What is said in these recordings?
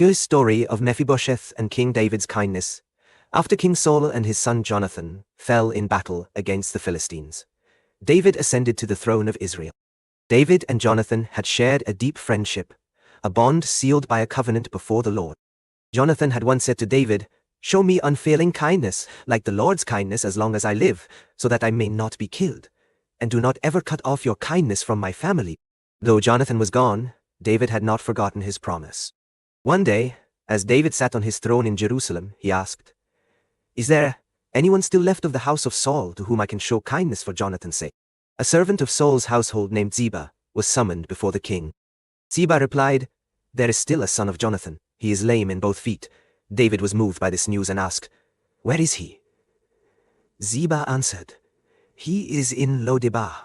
Good story of Mephibosheth and King David's kindness. After King Saul and his son Jonathan fell in battle against the Philistines, David ascended to the throne of Israel. David and Jonathan had shared a deep friendship, a bond sealed by a covenant before the Lord. Jonathan had once said to David, "Show me unfailing kindness, like the Lord's kindness, as long as I live, so that I may not be killed. And do not ever cut off your kindness from my family." Though Jonathan was gone, David had not forgotten his promise. One day, as David sat on his throne in Jerusalem, he asked, "Is there anyone still left of the house of Saul to whom I can show kindness for Jonathan's sake?" A servant of Saul's household named Ziba was summoned before the king. Ziba replied, "There is still a son of Jonathan. He is lame in both feet." David was moved by this news and asked, "Where is he?" Ziba answered, "He is in Lodebar,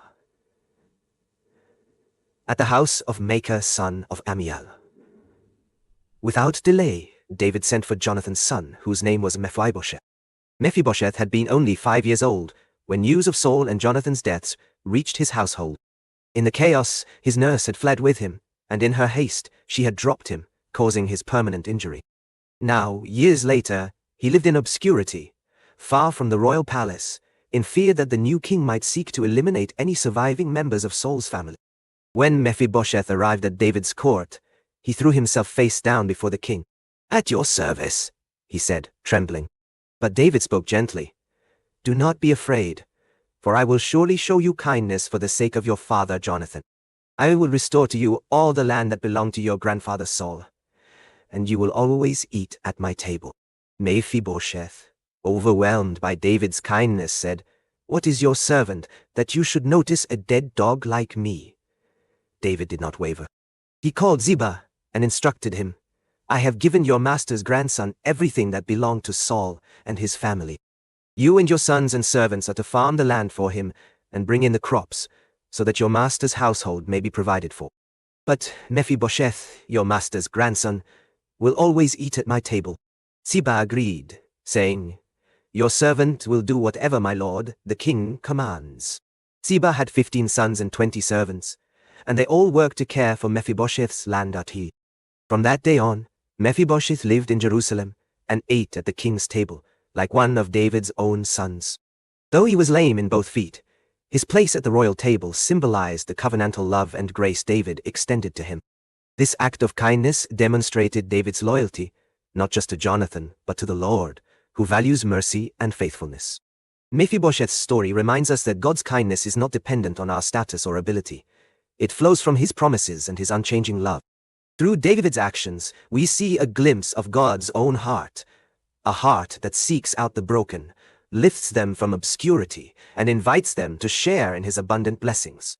at the house of Machir son of Ammiel." Without delay, David sent for Jonathan's son, whose name was Mephibosheth. Mephibosheth had been only 5 years old when news of Saul and Jonathan's deaths reached his household. In the chaos, his nurse had fled with him, and in her haste, she had dropped him, causing his permanent injury. Now, years later, he lived in obscurity, far from the royal palace, in fear that the new king might seek to eliminate any surviving members of Saul's family. When Mephibosheth arrived at David's court, he threw himself face down before the king. "At your service," he said, trembling. But David spoke gently. "Do not be afraid, for I will surely show you kindness for the sake of your father Jonathan. I will restore to you all the land that belonged to your grandfather Saul, and you will always eat at my table." Mephibosheth, overwhelmed by David's kindness, said, "What is your servant, that you should notice a dead dog like me?" David did not waver. He called Ziba and instructed him, "I have given your master's grandson everything that belonged to Saul and his family. You and your sons and servants are to farm the land for him and bring in the crops, so that your master's household may be provided for. But Mephibosheth, your master's grandson, will always eat at my table." Ziba agreed, saying, "Your servant will do whatever my lord, the king, commands." Ziba had 15 sons and 20 servants, and they all worked to care for Mephibosheth's land at he. From that day on, Mephibosheth lived in Jerusalem and ate at the king's table, like one of David's own sons. Though he was lame in both feet, his place at the royal table symbolized the covenantal love and grace David extended to him. This act of kindness demonstrated David's loyalty, not just to Jonathan, but to the Lord, who values mercy and faithfulness. Mephibosheth's story reminds us that God's kindness is not dependent on our status or ability. It flows from his promises and his unchanging love. Through David's actions, we see a glimpse of God's own heart, a heart that seeks out the broken, lifts them from obscurity, and invites them to share in his abundant blessings.